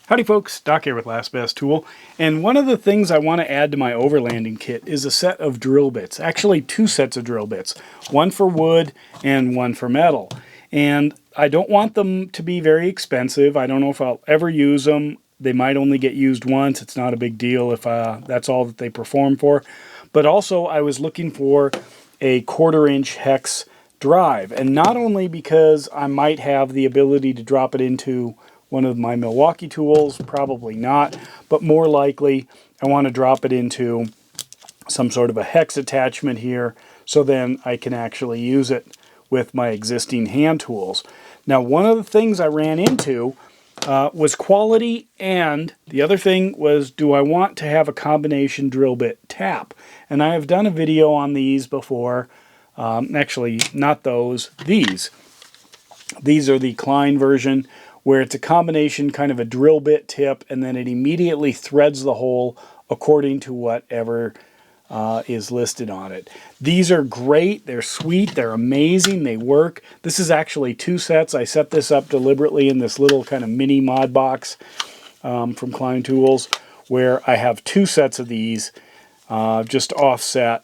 Howdy folks, Doc here with Last Best Tool, and one of the things I want to add to my overlanding kit is a set of drill bits. Actually, two sets of drill bits, one for wood and one for metal. And I don't want them to be very expensive. I don't know if I'll ever use them. They might only get used once. It's not a big deal if that's all that they perform for. But also I was looking for a 1/4-inch hex drive, and not only because I might have the ability to drop it into one of my Milwaukee tools, probably not, but more likely I want to drop it into some sort of a hex attachment here, so then I can actually use it with my existing hand tools. Now, one of the things I ran into was quality, and the other thing was, do I want to have a combination drill bit tap? And I have done a video on these before. Actually, not those, these. These are the Klein version, where it's a combination kind of a drill bit tip, and then it immediately threads the hole according to whatever is listed on it. These are great, they're sweet, they're amazing, they work. This is actually two sets. I set this up deliberately in this little kind of mini mod box from Klein Tools, where I have two sets of these just offset.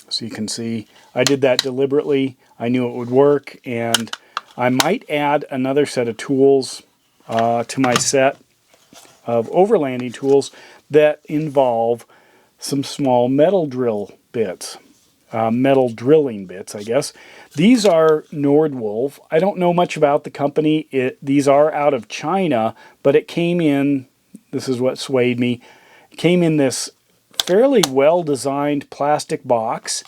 So you can see I did that deliberately. I knew it would work, and I might add another set of tools to my set of overlanding tools that involve some small metal drill bits, metal drilling bits, I guess. These are Nordwolf. I don't know much about the company. These are out of China, but it came in, this is what swayed me, it came in this fairly well-designed plastic box,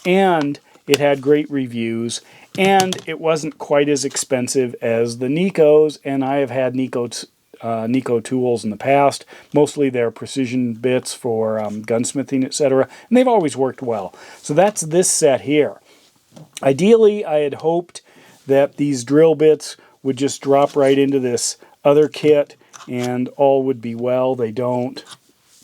and it had great reviews, and it wasn't quite as expensive as the Nikos, and I have had Niko tools in the past. Mostly they're precision bits for gunsmithing, etc., and they've always worked well. So that's this set here. Ideally, I had hoped that these drill bits would just drop right into this other kit and all would be well. They don't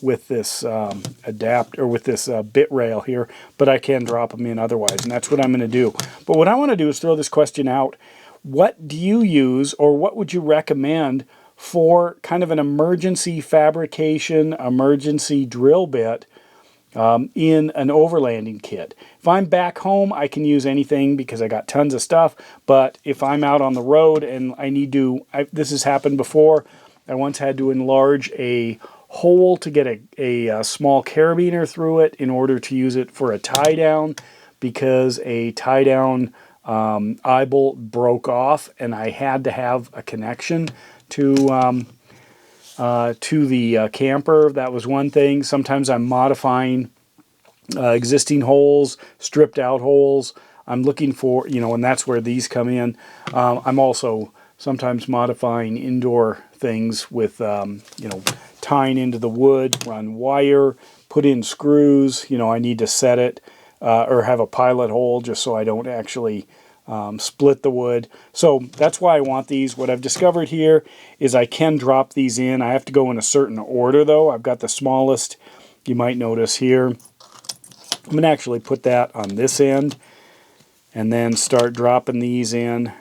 with this with this bit rail here, but I can drop them in otherwise, and that's what I'm going to do. But what I want to do is throw this question out. What do you use, or what would you recommend for kind of an emergency fabrication, emergency drill bit in an overlanding kit? If I'm back home, I can use anything because I got tons of stuff, but if I'm out on the road and I need to, this has happened before, I once had to enlarge a hole to get a small carabiner through it in order to use it for a tie down, because a tie down eye bolt broke off and I had to have a connection to the camper. That was one thing. Sometimes I'm modifying existing holes, stripped out holes. I'm looking for, and that's where these come in. I'm also sometimes modifying indoor things with, tying into the wood, run wire, put in screws. I need to set it or have a pilot hole just so I don't actually split the wood. So that's why I want these. What I've discovered here is I can drop these in. I have to go in a certain order though. I've got the smallest, you might notice here. I'm going to actually put that on this end and then start dropping these in.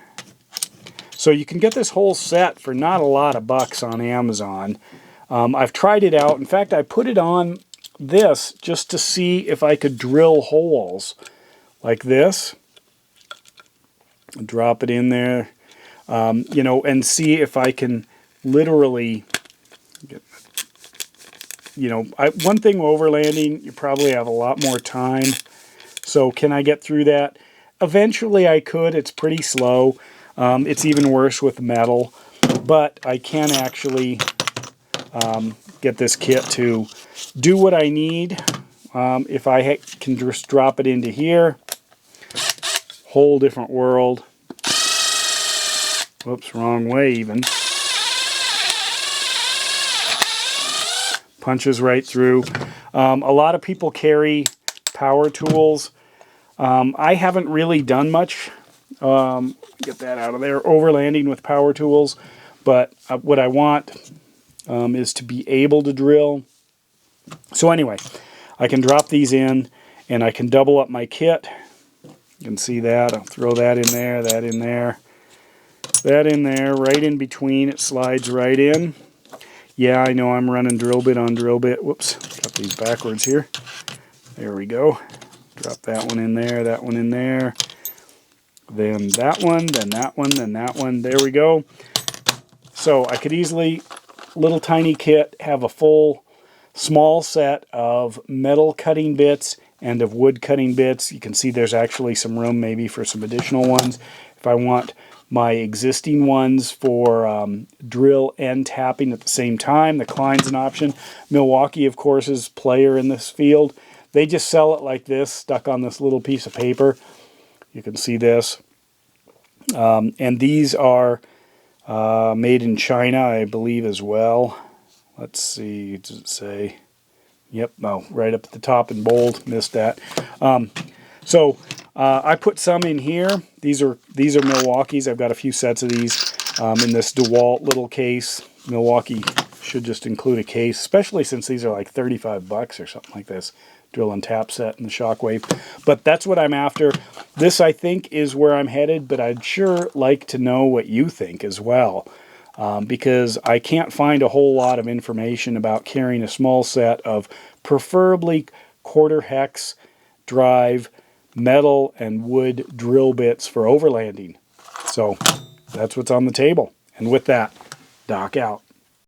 So you can get this whole set for not a lot of bucks on Amazon. I've tried it out. In fact, I put it on this just to see if I could drill holes like this. Drop it in there, and see if I can literally get, one thing with overlanding, you probably have a lot more time. So can I get through that? Eventually I could. It's pretty slow. It's even worse with metal, but I can actually get this kit to do what I need. If I can just drop it into here, whole different world. Whoops, wrong way even. Punches right through. A lot of people carry power tools. I haven't really done much. Get that out of there. Overlanding with power tools. But what I want is to be able to drill. So anyway, I can drop these in and I can double up my kit. You can see that. I'll throw that in there, that in there, that in there, right in between. It slides right in. Yeah, I know I'm running drill bit on drill bit. Whoops, got these backwards here. There we go. Drop that one in there, that one in there. Then that one, then that one, then that one. There we go. So I could easily, little tiny kit, have a full small set of metal cutting bits and of wood cutting bits. You can see there's actually some room maybe for some additional ones. If I want my existing ones for drill and tapping at the same time, the Klein's an option. Milwaukee, of course, is player in this field. They just sell it like this, stuck on this little piece of paper. You can see this. And these are made in China, I believe, as well. Let's see, does it say? Yep, no, right up at the top in bold, missed that. So I put some in here. These are Milwaukee's. I've got a few sets of these in this DeWalt little case. Milwaukee should just include a case, especially since these are like 35 bucks or something like this. Drill and tap set and the Shockwave. But that's what I'm after. This, I think, is where I'm headed, but I'd sure like to know what you think as well. Because I can't find a whole lot of information about carrying a small set of preferably quarter hex drive metal and wood drill bits for overlanding. So that's what's on the table. And with that, Doc out.